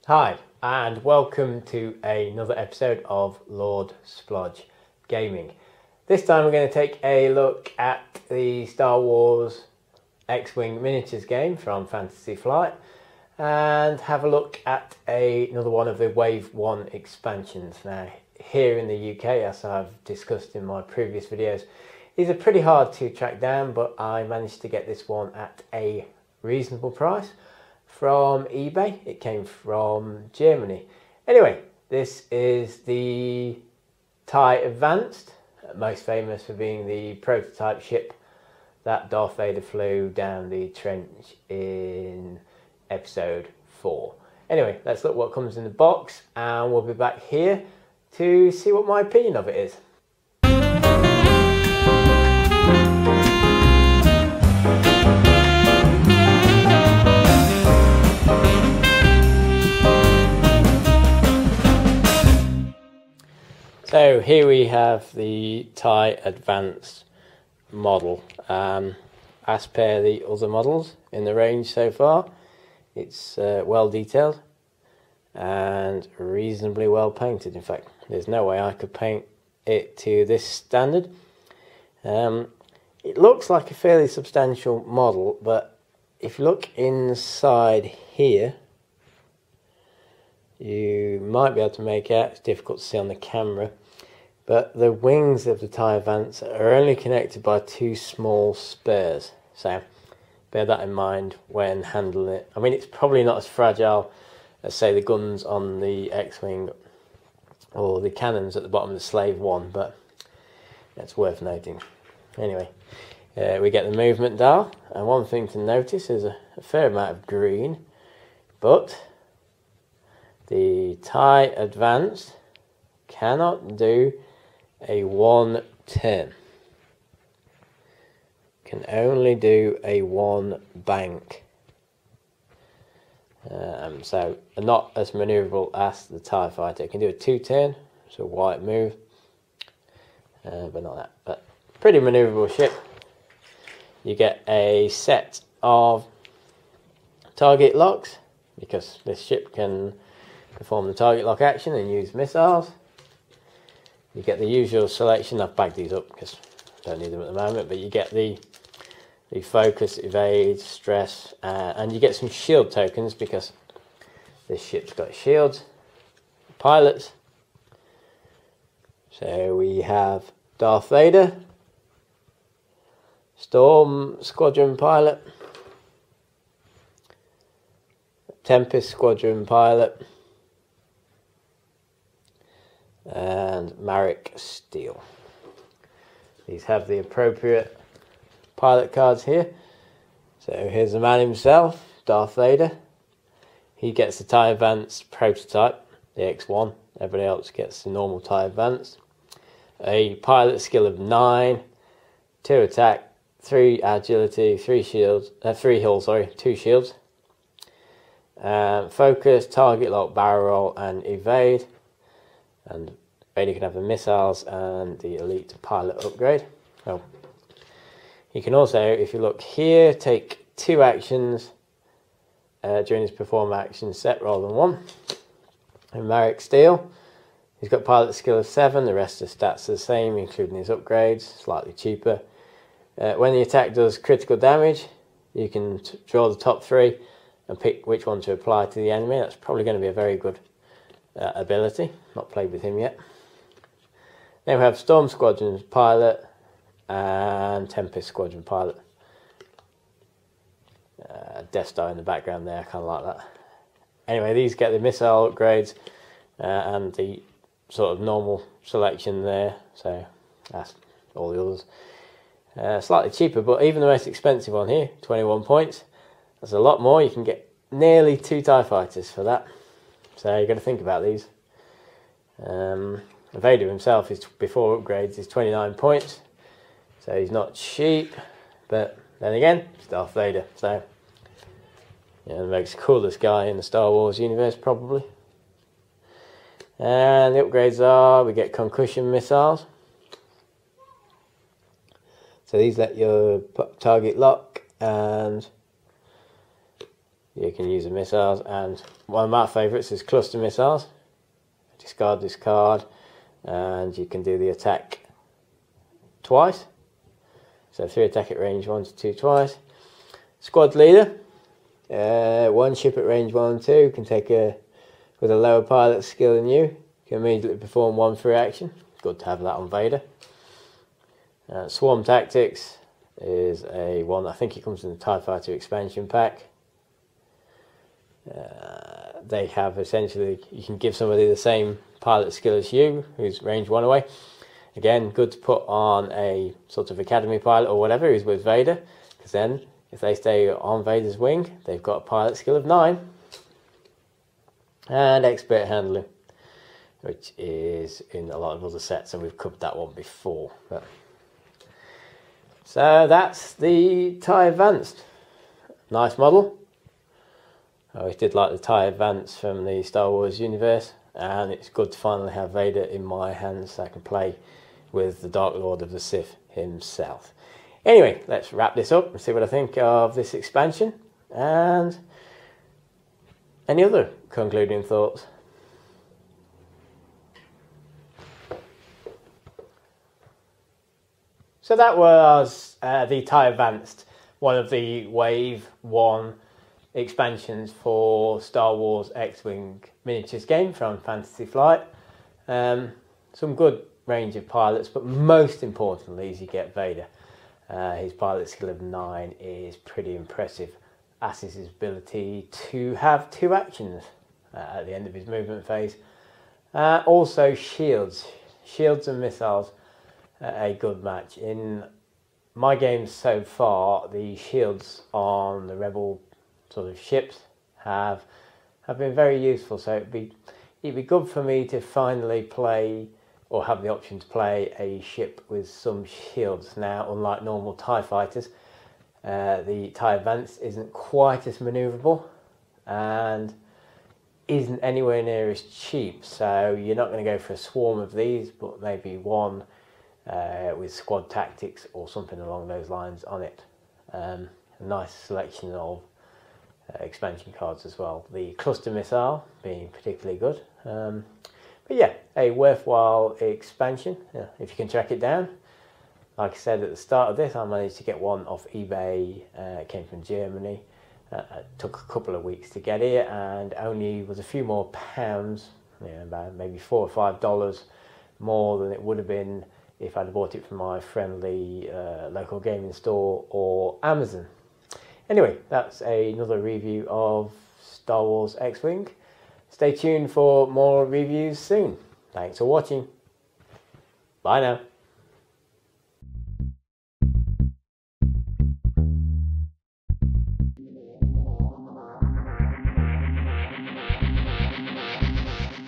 Hi, and welcome to another episode of Lord Splodge Gaming. This time we're going to take a look at the Star Wars X-Wing miniatures game from Fantasy Flight and have a look at another one of the Wave 1 expansions. Now, here in the UK, as I've discussed in my previous videos, these are pretty hard to track down, but I managed to get this one at a reasonable price from eBay. It came from Germany. Anyway, this is the TIE Advanced, most famous for being the prototype ship that Darth Vader flew down the trench in episode 4. Anyway, let's look what comes in the box and we'll be back here to see what my opinion of it is. So here we have the TIE Advanced model. As per the other models in the range so far, it's well detailed and reasonably well painted. In fact, there's no way I could paint it to this standard. It looks like a fairly substantial model, but if you look inside here, you might be able to make out, it's difficult to see on the camera, but the wings of the TIE Advance are only connected by 2 small spurs, so bear that in mind when handling it. I mean, it's probably not as fragile as, say, the guns on the X-Wing or the cannons at the bottom of the Slave 1, but it's worth noting. Anyway, we get the movement dial, and one thing to notice is a fair amount of green, but the TIE Advanced cannot do a 1 turn. Can only do a 1 bank. So not as manoeuvrable as the TIE Fighter. It can do a 2 turn, so a white move, but not that. But pretty manoeuvrable ship. You get a set of target locks, because this ship can perform the target lock action and use missiles. You get the usual selection. I've bagged these up because I don't need them at the moment, but you get the focus, evade, stress, and you get some shield tokens because this ship's got shields. Pilots. So we have Darth Vader, Storm Squadron pilot, Tempest Squadron pilot, and Maarek Steel. These have the appropriate pilot cards here. So here's the man himself, Darth Vader. He gets the TIE Advanced prototype, the X1. Everybody else gets the normal TIE Advanced. A pilot skill of 9, 2 attack, 3 agility, 3 shields, 3 hull, sorry, 2 shields. Focus, target lock, barrel roll, and evade. And Vader can have the missiles and the elite pilot upgrade. Oh, he can also, if you look here, take 2 actions during his perform action set rather than 1. And Maarek Steel, he's got pilot skill of 7. The rest of the stats are the same, including his upgrades, slightly cheaper. When the attack does critical damage, you can draw the top 3 and pick which one to apply to the enemy. That's probably going to be a very good ability. Not played with him yet. Then we have Storm Squadron pilot and Tempest Squadron pilot. Death Star in the background there, I kind of like that. Anyway, these get the missile upgrades and the sort of normal selection there. So that's all the others. Slightly cheaper, but even the most expensive one here, 21 points. That's a lot more. You can get nearly 2 TIE Fighters for that. So you've got to think about these. Vader himself, is before upgrades, is 29 points. So he's not cheap. But then again, it's Darth Vader. So, yeah, the most coolest guy in the Star Wars universe, probably. And the upgrades are, we get concussion missiles. So these let your target lock and you can use the missiles, and one of my favourites is cluster missiles. Discard this card and you can do the attack twice. So 3 attack at range 1 to 2 twice. Squad leader, 1 ship at range 1 and 2, can take with a lower pilot skill than you, can immediately perform 1 free action. Good to have that on Vader. Swarm Tactics is a one, I think it comes in the TIE Fighter expansion pack. They have essentially, you can give somebody the same pilot skill as you, who's range 1 away. Again, good to put on a sort of academy pilot or whatever who's with Vader, because then if they stay on Vader's wing, they've got a pilot skill of 9. And expert handling, which is in a lot of other sets, and we've covered that one before. So that's the TIE Advanced. Nice model. I always did like the TIE Advance from the Star Wars universe, and it's good to finally have Vader in my hands so I can play with the Dark Lord of the Sith himself. Anyway, let's wrap this up and see what I think of this expansion and any other concluding thoughts. So that was the TIE Advanced, one of the Wave 1 expansions for Star Wars X-Wing miniatures game from Fantasy Flight. Some good range of pilots, but most importantly is you get Vader. His pilot skill of 9 is pretty impressive, as is his ability to have 2 actions at the end of his movement phase. Also shields and missiles, a good match. In my games so far, the shields on the Rebel sort of ships have been very useful, so it'd be good for me to finally play or have the option to play a ship with some shields. Now, unlike normal TIE fighters, the TIE Advance isn't quite as manoeuvrable and isn't anywhere near as cheap, so you're not going to go for a swarm of these, but maybe one with squad tactics or something along those lines on it. A nice selection of expansion cards as well. The cluster missile being particularly good. But yeah, a worthwhile expansion if you can track it down. Like I said at the start of this, I managed to get one off eBay. It came from Germany. It took a couple of weeks to get it, and only was a few more pounds, about maybe $4 or $5 more than it would have been if I'd bought it from my friendly local gaming store or Amazon. Anyway, that's another review of Star Wars X-Wing. Stay tuned for more reviews soon. Thanks for watching. Bye now.